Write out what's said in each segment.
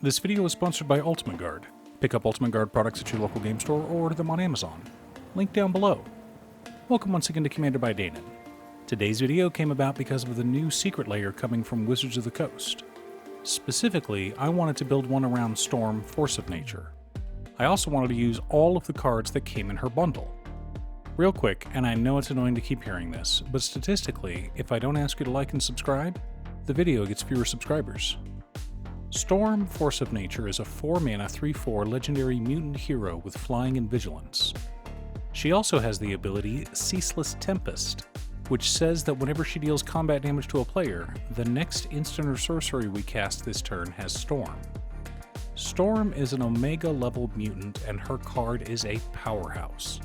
This video is sponsored by Ultimate Guard. Pick up Ultimate Guard products at your local game store or order them on Amazon. Link down below. Welcome once again to Commander by Danon. Today's video came about because of the new secret layer coming from Wizards of the Coast. Specifically, I wanted to build one around Storm, Force of Nature. I also wanted to use all of the cards that came in her bundle. Real quick, and I know it's annoying to keep hearing this, but statistically, if I don't ask you to like and subscribe, the video gets fewer subscribers. Storm, Force of Nature is a 4-mana 3/4 legendary mutant hero with flying and vigilance. She also has the ability Ceaseless Tempest, which says that whenever she deals combat damage to a player, the next instant or sorcery we cast this turn has Storm. Storm is an Omega level mutant and her card is a powerhouse.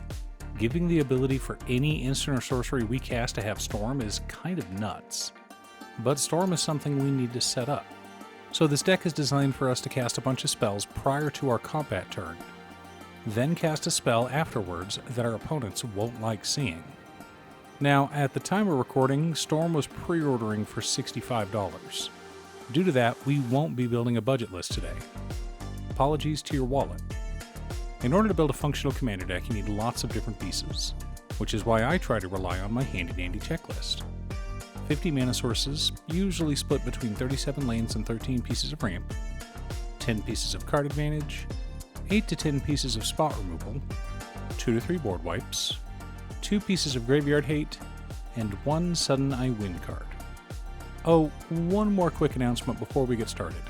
Giving the ability for any instant or sorcery we cast to have Storm is kind of nuts. But Storm is something we need to set up. So this deck is designed for us to cast a bunch of spells prior to our combat turn, then cast a spell afterwards that our opponents won't like seeing. Now, at the time of recording, Storm was pre-ordering for $65. Due to that, we won't be building a budget list today. Apologies to your wallet. In order to build a functional commander deck, you need lots of different pieces, which is why I try to rely on my handy-dandy checklist. 50 mana sources, usually split between 37 lanes and 13 pieces of ramp, 10 pieces of card advantage, 8 to 10 pieces of spot removal, 2 to 3 board wipes, 2 pieces of graveyard hate, and 1 sudden I win card. Oh, one more quick announcement before we get started.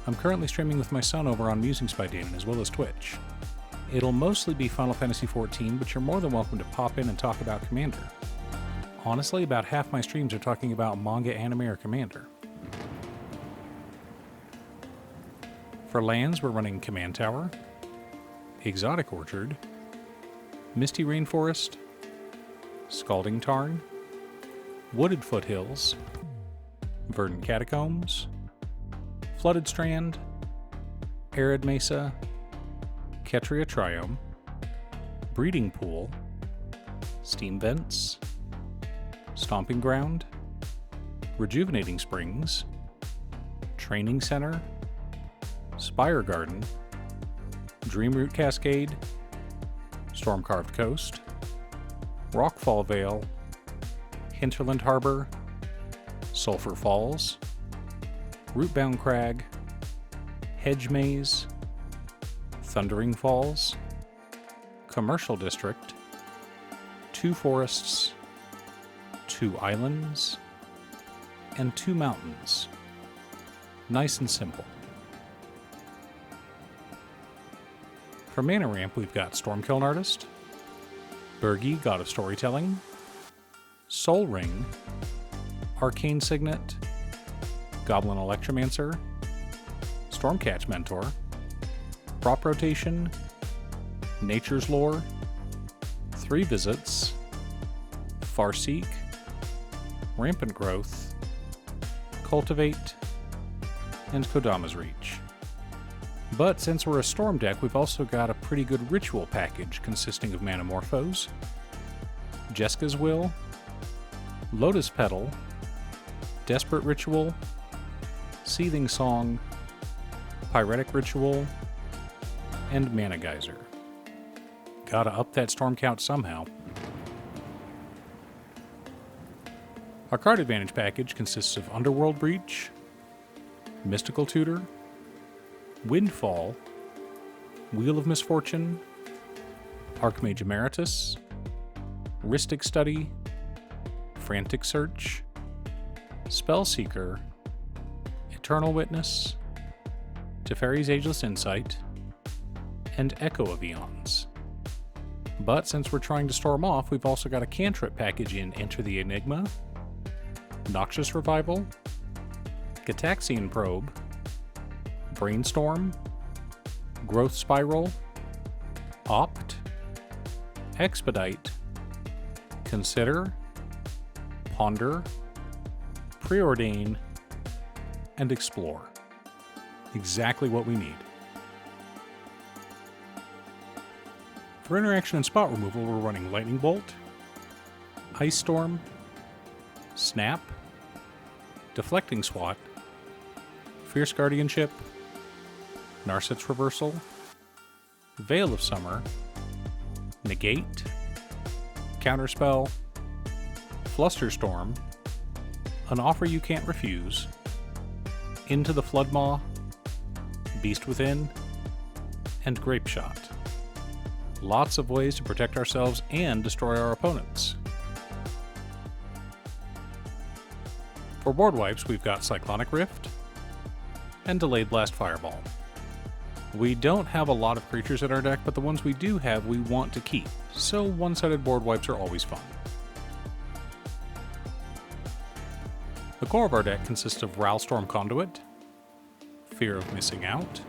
I'm currently streaming with my son over on Musings by Danon as well as Twitch. It'll mostly be Final Fantasy XIV, but you're more than welcome to pop in and talk about Commander. Honestly, about half my streams are talking about manga, anime, or Commander. For lands, we're running Command Tower, Exotic Orchard, Misty Rainforest, Scalding Tarn, Wooded Foothills, Verdant Catacombs, Flooded Strand, Arid Mesa, Ketria Triome, Breeding Pool, Steam Vents, Stomping Ground, Rejuvenating Springs, Training Center, Spire Garden, Dreamroot Cascade, Stormcarved Coast, Rockfall Vale, Hinterland Harbor, Sulphur Falls, Rootbound Crag, Hedge Maze, Thundering Falls, Commercial District, 2 forests, 2 islands, and 2 mountains. Nice and simple. For mana ramp, we've got Stormkiln Artist, Birgi, God of Storytelling, Soul Ring, Arcane Signet, Goblin Electromancer, Stormcatch Mentor, Prop Rotation, Nature's Lore, 3 Visits, Farseek, Rampant Growth, Cultivate, and Kodama's Reach. But since we're a Storm deck, we've also got a pretty good ritual package consisting of Manamorphose, Jeska's Will, Lotus Petal, Desperate Ritual, Seething Song, Pyretic Ritual, and Mana Geyser. Gotta up that storm count somehow. Our card advantage package consists of Underworld Breach, Mystical Tutor, Windfall, Wheel of Misfortune, Archmage Emeritus, Rhystic Study, Frantic Search, Spellseeker, Eternal Witness, Teferi's Ageless Insight, and Echo of Eons. But since we're trying to storm off, we've also got a cantrip package in Enter the Enigma, Noxious Revival, Gataxian Probe, Brainstorm, Growth Spiral, Opt, Expedite, Consider, Ponder, Preordain, and Explore. Exactly what we need. For interaction and spot removal, we're running Lightning Bolt, Ice Storm, Snap, Deflecting Swat, Fierce Guardianship, Narset's Reversal, Veil of Summer, Negate, Counterspell, Flusterstorm, An Offer You Can't Refuse, Into the Floodmaw, Beast Within, and Grape Shot. Lots of ways to protect ourselves and destroy our opponents. For board wipes, we've got Cyclonic Rift and Delayed Blast Fireball. We don't have a lot of creatures in our deck, but the ones we do have we want to keep, so one-sided board wipes are always fun. The core of our deck consists of Ralstorm Conduit, Fear of Missing Out,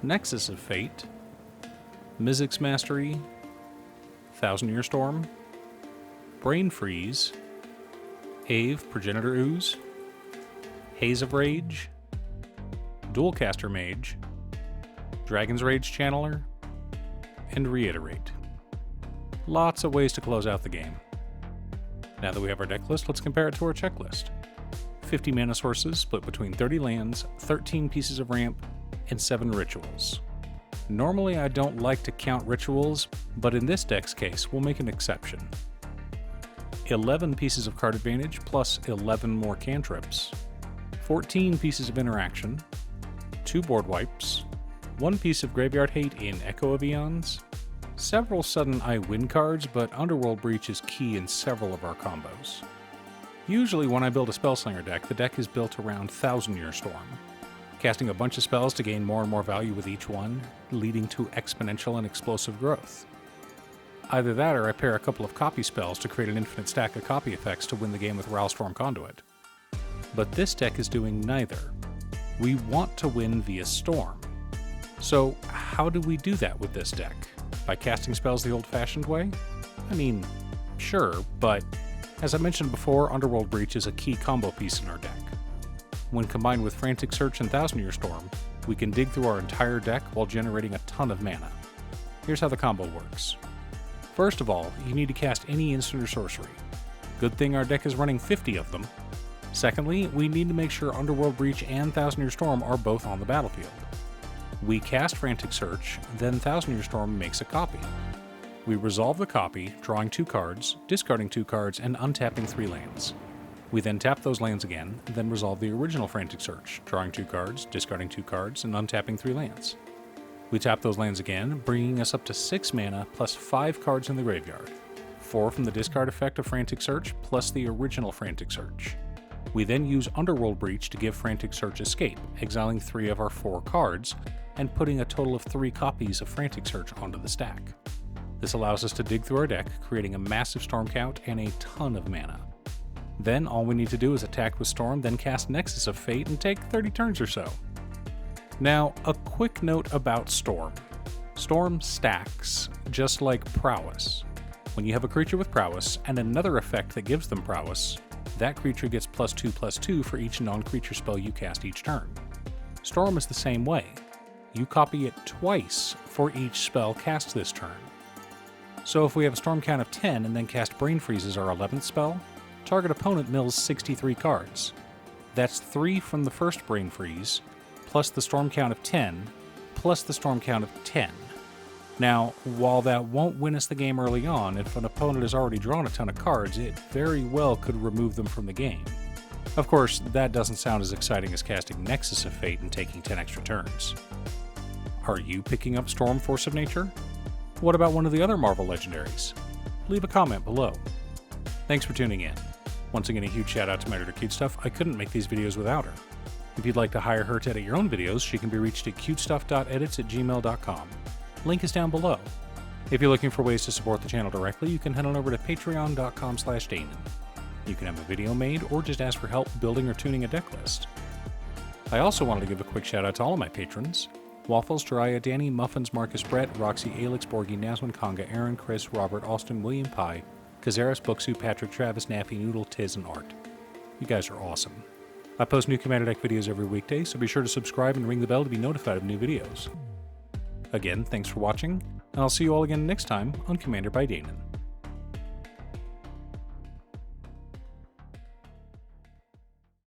Nexus of Fate, Mizzix's Mastery, Thousand Year Storm, Brain Freeze, Ave Progenitor Ooze, Haze of Rage, Dualcaster Mage, Dragon's Rage Channeler, and Reiterate. Lots of ways to close out the game. Now that we have our deck list, let's compare it to our checklist. 50 mana sources split between 30 lands, 13 pieces of ramp, and 7 rituals. Normally I don't like to count rituals, but in this deck's case, we'll make an exception. 11 pieces of card advantage plus 11 more cantrips, 14 pieces of interaction, 2 board wipes, 1 piece of graveyard hate in Echo of Eons, several sudden I win cards, but Underworld Breach is key in several of our combos. Usually when I build a Spellslinger deck, the deck is built around Thousand Year Storm, casting a bunch of spells to gain more and more value with each one, leading to exponential and explosive growth. Either that or I pair a couple of copy spells to create an infinite stack of copy effects to win the game with Ralstorm Conduit. But this deck is doing neither. We want to win via Storm. So how do we do that with this deck? By casting spells the old-fashioned way? I mean, sure, but as I mentioned before, Underworld Breach is a key combo piece in our deck. When combined with Frantic Search and Thousand Year Storm, we can dig through our entire deck while generating a ton of mana. Here's how the combo works. First of all, you need to cast any instant or sorcery. Good thing our deck is running 50 of them. Secondly, we need to make sure Underworld Breach and Thousand Year Storm are both on the battlefield. We cast Frantic Search, then Thousand Year Storm makes a copy. We resolve the copy, drawing 2 cards, discarding 2 cards, and untapping 3 lands. We then tap those lands again, then resolve the original Frantic Search, drawing 2 cards, discarding 2 cards, and untapping 3 lands. We tap those lands again, bringing us up to 6 mana plus 5 cards in the graveyard, 4 from the discard effect of Frantic Search plus the original Frantic Search. We then use Underworld Breach to give Frantic Search escape, exiling 3 of our 4 cards, and putting a total of 3 copies of Frantic Search onto the stack. This allows us to dig through our deck, creating a massive storm count and a ton of mana. Then all we need to do is attack with Storm, then cast Nexus of Fate and take 30 turns or so. Now, a quick note about Storm. Storm stacks, just like Prowess. When you have a creature with Prowess and another effect that gives them Prowess, that creature gets +2/+2 for each non-creature spell you cast each turn. Storm is the same way. You copy it twice for each spell cast this turn. So if we have a Storm count of 10 and then cast Brain Freeze as our 11th spell, target opponent mills 63 cards. That's 3 from the first Brain Freeze, plus the Storm count of 10, plus the Storm count of 10. Now, while that won't win us the game early on, if an opponent has already drawn a ton of cards, it very well could remove them from the game. Of course, that doesn't sound as exciting as casting Nexus of Fate and taking 10 extra turns. Are you picking up Storm Force of Nature? What about one of the other Marvel legendaries? Leave a comment below. Thanks for tuning in. Once again, a huge shout out to my editor Cutestuff. I couldn't make these videos without her. If you'd like to hire her to edit your own videos, she can be reached at cutestuff.edits@gmail.com. Link is down below. If you're looking for ways to support the channel directly, you can head on over to patreon.com/Danon. You can have a video made or just ask for help building or tuning a deck list. I also wanted to give a quick shout out to all of my patrons: Waffles, Jiraiya, Danny, Muffins, Marcus, Brett, Roxy, Alex, Borgie, Naswin, Conga, Aaron, Chris, Robert, Austin, William Pye, Kazaris, Booksu, Patrick, Travis, Naffy, Noodle, Tiz, and Art. You guys are awesome. I post new Commander Deck videos every weekday, so be sure to subscribe and ring the bell to be notified of new videos. Again, thanks for watching, and I'll see you all again next time on Commander by Danon.